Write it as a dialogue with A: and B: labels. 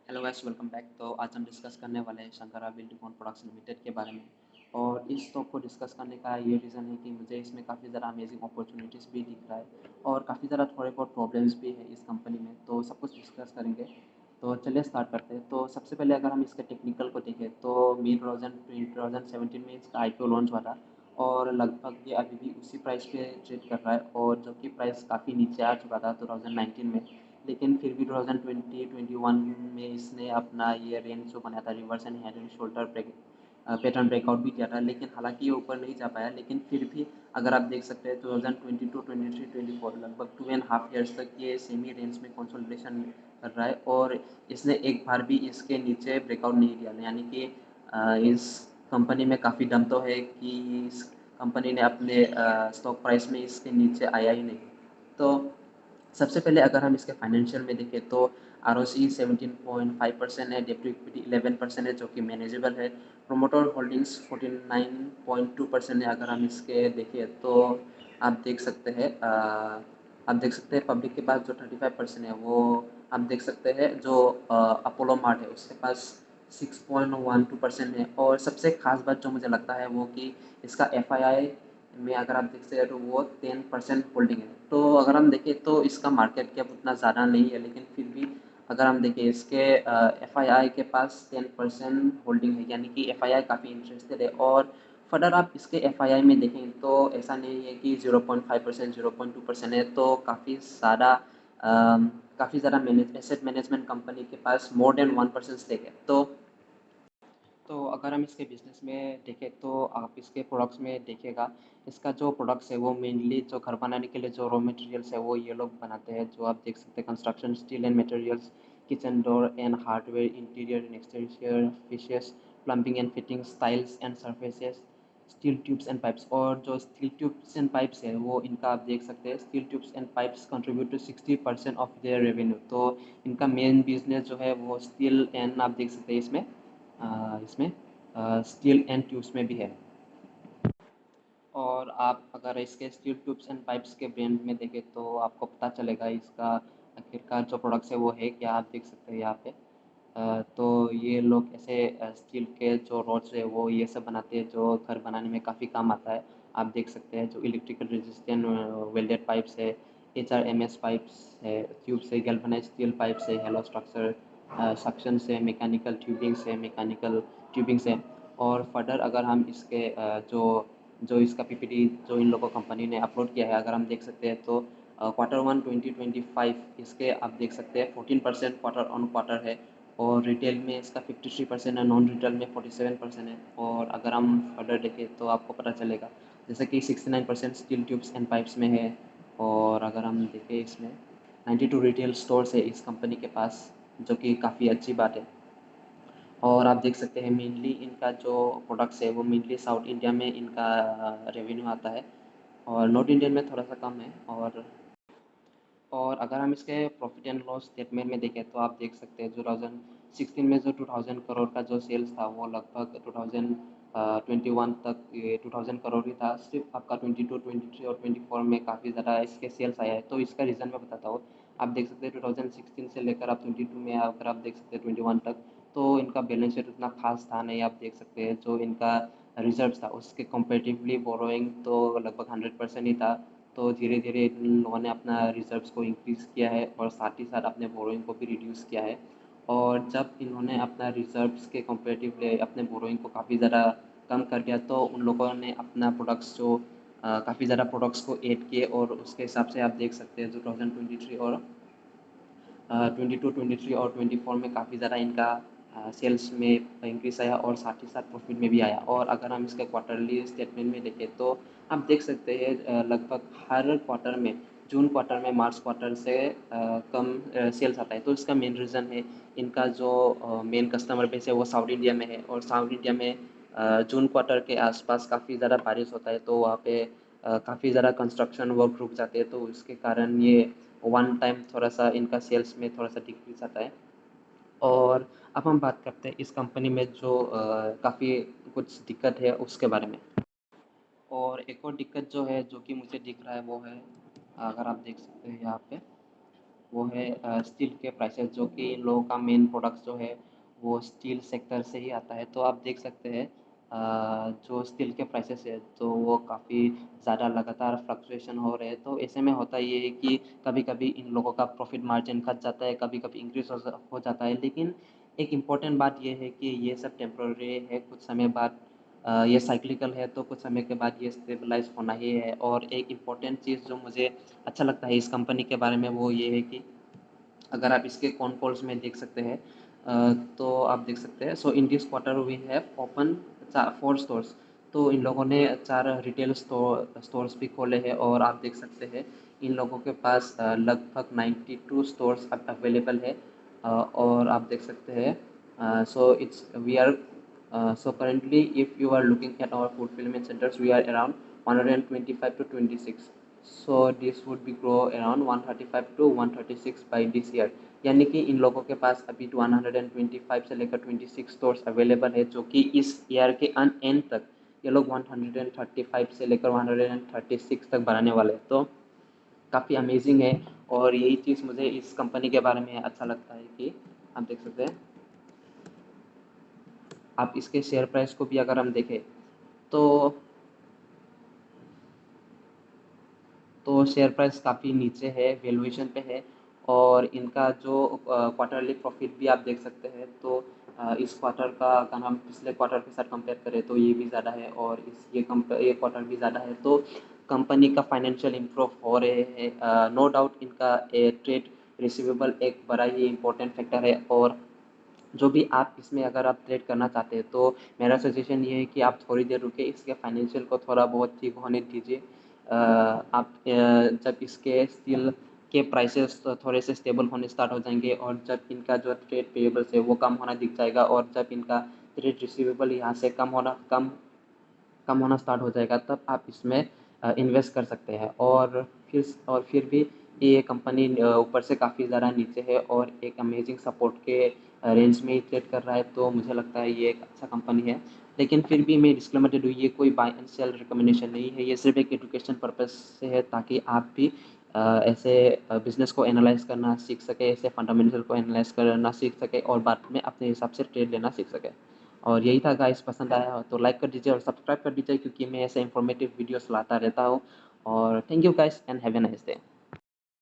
A: Hello guys, welcome back. तो आज हम डिस्कस करने वाले हैं शंकरा बिल्डकॉन प्रोडक्ट्स लिमिटेड के बारे में। और इस स्टॉक को डिस्कस करने का ये रीज़न है कि मुझे इसमें काफ़ी ज़्यादा अमेजिंग अपॉर्चुनिटीज़ भी दिख रहा है और काफ़ी ज़्यादा थोड़े बहुत प्रॉब्लम्स भी है इस कंपनी में, तो सब कुछ डिस्कस करेंगे। तो चलिए स्टार्ट करते हैं। तो सबसे पहले अगर हम इसके टेक्निकल को देखें तो मई 2017 में इसका IPO लॉन्च हुआ था और लगभग ये अभी भी उसी प्राइस पे ट्रेड कर रहा है, और जो कि प्राइस काफ़ी नीचे आ चुका था 2019 में। लेकिन फिर भी 2020-21 में इसने अपना ये रेंज जो बनाया था, reverse and head and shoulder break pattern breakout भी किया था, लेकिन हालांकि ये ऊपर नहीं जा पाया। लेकिन फिर भी अगर आप देख सकते हैं 2022, 23, 24 लगभग 2.5 ईयर्स तक ये सेमी रेंज में कंसोलिडेशन कर रहा है, और इसने एक बार भी इसके नीचे ब्रेकआउट नहीं दिया। यानी कि इस कंपनी में काफ़ी दम तो है कि इस कंपनी ने अपने स्टॉक प्राइस में इसके नीचे आया ही नहीं। तो सबसे पहले अगर हम इसके फाइनेंशियल में देखें तो ROC 17.5% है, डेब्ट टू इक्विटी 11% है जो कि मैनेजेबल है। प्रोमोटर होल्डिंग्स 49.2% है। अगर हम इसके देखें तो आप देख सकते हैं पब्लिक के पास जो 35% है वो आप देख सकते हैं। जो अपोलो मार्ट है उसके पास 6.12% है। और सबसे खास बात जो मुझे लगता है वो कि इसका FII में अगर आप देखते हैं तो वो 10% होल्डिंग है। तो अगर हम देखें तो इसका मार्केट कैप उतना ज़्यादा नहीं है, लेकिन फिर भी अगर हम देखें इसके FII के पास 10% होल्डिंग है, यानी कि FII काफ़ी इंटरेस्टेड है। और फर्दर आप इसके FII में देखें तो ऐसा नहीं है कि 0.5%, 0.2% है, तो काफ़ी ज़्यादा एसेट मैनेजमेंट कंपनी के पास मोर देन 1% स्टेक है। तो अगर हम इसके बिज़नेस में देखें तो आप इसके प्रोडक्ट्स में देखिएगा, इसका जो प्रोडक्ट्स है वो मेनली जो घर बनाने के लिए जो रॉ मटेरियल्स है वो ये लोग बनाते हैं। जो आप देख सकते हैं construction steel and materials, kitchen door and hardware, interior and exterior fishes, plumbing and fittings, tiles and surfaces, steel tubes and pipes. और जो स्टील ट्यूब्स एंड पाइप्स है वो इनका आप देख सकते हैं, steel tubes and pipes contribute to 60% of their revenue. तो इनका मेन बिजनेस जो है वो स्टील एंड आप देख सकते हैं इसमें स्टील एंड ट्यूब्स में भी है। और आप अगर इसके स्टील ट्यूब्स एंड पाइप्स के ब्रांड में देखें तो आपको पता चलेगा इसका आखिरकार जो प्रोडक्ट्स है वो है क्या। आप देख सकते हैं यहाँ पे तो ये लोग ऐसे स्टील के जो रोड्स है वो ये सब बनाते हैं जो घर बनाने में काफ़ी काम आता है। आप देख सकते हैं जो इलेक्ट्रिकल रेजिस्टेंट वेल्डेड पाइप्स है, HRMS पाइप्स है, ट्यूब्स है, गैल्वेनाइज्ड स्टील पाइप्स है, हेलो स्ट्रक्चर सक्शन से, मैकेनिकल ट्यूबिंग्स है, मैकेनिकल ट्यूबिंग्स है। और फर्दर अगर हम इसके जो जो इसका PPT जो इन लोगों कंपनी ने अपलोड किया है अगर हम देख सकते हैं तो Q1 2025 इसके आप देख सकते हैं 14% क्वार्टर ऑन क्वार्टर है। और रिटेल में इसका 53% है, नॉन रिटेल में 47% है। और अगर हम फर्दर देखें तो आपको पता चलेगा जैसे कि 69% स्टील ट्यूब्स एंड पाइप्स में है। और अगर हम देखें इसमें 92 रिटेल स्टोर्स है इस कंपनी के पास, जो कि काफ़ी अच्छी बात है। और आप देख सकते हैं मेनली इनका जो प्रोडक्ट्स है वो मेनली साउथ इंडिया में इनका रेवेन्यू आता है, और नॉर्थ इंडियन में थोड़ा सा कम है। और अगर हम इसके प्रॉफिट एंड लॉस स्टेटमेंट में देखें तो आप देख सकते हैं 2016 में जो 2000 करोड़ का जो सेल्स था वो लगभग 2021 तक ये 2000 करोड़ ही था। सिर्फ आपका 22, 23 और 24 में काफ़ी ज़्यादा इसके सेल्स आया है। तो इसका रीज़न मैं बताता हूँ। आप देख सकते हैं 2016 से लेकर आप 22 में अगर आप देख सकते हैं 21 तक, तो इनका बैलेंस शीट उतना खास था नहीं। आप देख सकते हैं जो इनका रिजर्व था उसके कंपेरेटिवली बोरोइंग तो लगभग 100% ही था। तो धीरे-धीरे इन लोगों ने अपना रिज़र्व्स को इंक्रीज़ किया है और साथ ही साथ अपने बोरोइंग को भी रिड्यूस किया है। और जब इन्होंने अपना रिज़र्व्स के कंपैरेटिवली अपने बोरोइंग को काफ़ी ज़्यादा कम कर दिया, तो उन लोगों ने अपना प्रोडक्ट्स जो काफ़ी ज़्यादा प्रोडक्ट्स को ऐड किए, और उसके हिसाब से आप देख सकते हैं जो 2023 और 22, 23 और 24 में काफ़ी ज़्यादा इनका सेल्स में इंक्रीज़ आया और साथ ही साथ प्रॉफिट में भी आया। और अगर हम इसके क्वार्टरली स्टेटमेंट में देखें तो आप देख सकते हैं लगभग हर क्वार्टर में, जून क्वार्टर में मार्च क्वार्टर से कम सेल्स आता है। तो इसका मेन रीज़न है इनका जो मेन कस्टमर बेस है वो साउथ इंडिया में है, और साउथ इंडिया में जून क्वार्टर के आसपास काफ़ी ज़्यादा बारिश होता है, तो वहाँ पे काफ़ी ज़्यादा कंस्ट्रक्शन वर्क रुक जाते हैं, तो उसके कारण ये वन टाइम थोड़ा-सा इनका सेल्स में थोड़ा-सा डिक्रीज़ आता है। और अब हम बात करते हैं इस कंपनी में जो काफ़ी कुछ दिक्कत है उसके बारे में। और एक और दिक्कत जो है जो कि मुझे दिख रहा है वो है, अगर आप देख सकते हैं यहाँ पे वो है स्टील के प्राइसेस, जो कि इन लोगों का मेन प्रोडक्ट्स जो है वो स्टील सेक्टर से ही आता है। तो आप देख सकते हैं जो स्टील के प्राइसेस है तो वो काफ़ी ज़्यादा लगातार फ्लक्चुएशन हो रहे हैं। तो ऐसे में होता ये है कि कभी-कभी इन लोगों का प्रॉफ़िट मार्जिन घट जाता है, कभी-कभी इंक्रीज़ हो जाता है। लेकिन एक इम्पॉर्टेंट बात ये है कि ये सब टेम्परेरी है, कुछ समय बाद ये साइक्लिकल है, तो कुछ समय के बाद ये स्टेबलाइज़ होना ही है। और एक इम्पॉर्टेंट चीज़ जो मुझे अच्छा लगता है इस कंपनी के बारे में वो ये है कि अगर आप इसके कॉन कॉल्स में देख सकते हैं तो आप देख सकते हैं, so in this quarter we have open 4 stores. तो इन लोगों ने 4 रिटेल स्टोर्स भी खोले हैं। और आप देख सकते हैं इन लोगों के पास लगभग 92 स्टोर्स अब अवेलेबल है। और आप देख सकते हैं so it's we are so currently if you are looking at our fulfillment centers, we are around 125 to 26, so this would be grow around 135 to 136 by this year। यानी कि इन लोगों के पास अभी 125 से लेकर 26 स्टोर्स अवेलेबल है, जो कि इस ईयर के एंड तक ये लोग 135 से लेकर 136 तक बढ़ाने वाले हैं। तो काफ़ी अमेजिंग है। और यही चीज़ मुझे इस कंपनी के बारे में अच्छा लगता है कि आप देख सकते हैं, आप इसके शेयर प्राइस को भी अगर हम देखें तो शेयर प्राइस काफ़ी नीचे है, वैल्यूएशन पे है। और इनका जो क्वार्टरली प्रॉफिट भी आप देख सकते हैं, तो इस क्वार्टर का अगर हम पिछले क्वार्टर के साथ कंपेयर करें तो ये भी ज़्यादा है, और ये क्वार्टर भी ज़्यादा है। तो कंपनी का फाइनेंशियल इम्प्रूव हो रहे हैं। नो डाउट इनका ट्रेड रिसीवेबल एक बड़ा ही इम्पोर्टेंट फैक्टर है। और जो भी आप इसमें अगर आप ट्रेड करना चाहते हैं तो मेरा सजेशन ये है कि आप थोड़ी देर रुके, इसके फाइनेंशियल को थोड़ा बहुत ठीक होने दीजिए। आप जब इसके स्टील के प्राइसेस थोड़े से स्टेबल होने स्टार्ट हो जाएंगे, और जब इनका जो ट्रेड पेएबल्स है वो कम होना दिख जाएगा, और जब इनका ट्रेड रिसीवेबल यहाँ से कम होना स्टार्ट हो जाएगा, तब आप इसमें इन्वेस्ट कर सकते हैं। और फिर भी ये कंपनी ऊपर से काफ़ी ज़्यादा नीचे है और एक अमेजिंग सपोर्ट के रेंज में ही ट्रेड कर रहा है। तो मुझे लगता है ये एक अच्छा कंपनी है। लेकिन फिर भी मैं डिस्क्लेमर दे दूँ, ये कोई बाय एंड सेल रिकमेंडेशन नहीं है, ये सिर्फ एक एजुकेशन पर्पज़ से है, ताकि आप भी ऐसे बिज़नेस को एनालाइज़ करना सीख सकें, ऐसे फंडामेंटल को एनालाइज़ करना सीख सकें, और बाद में अपने हिसाब से ट्रेड लेना सीख सकें। और यही था गाइस, पसंद आया हो तो लाइक कर दीजिए और सब्सक्राइब कर दीजिए, क्योंकि मैं ऐसे इन्फॉर्मेटिव वीडियोस लाता रहता हूँ। और thank you guys and have a nice day.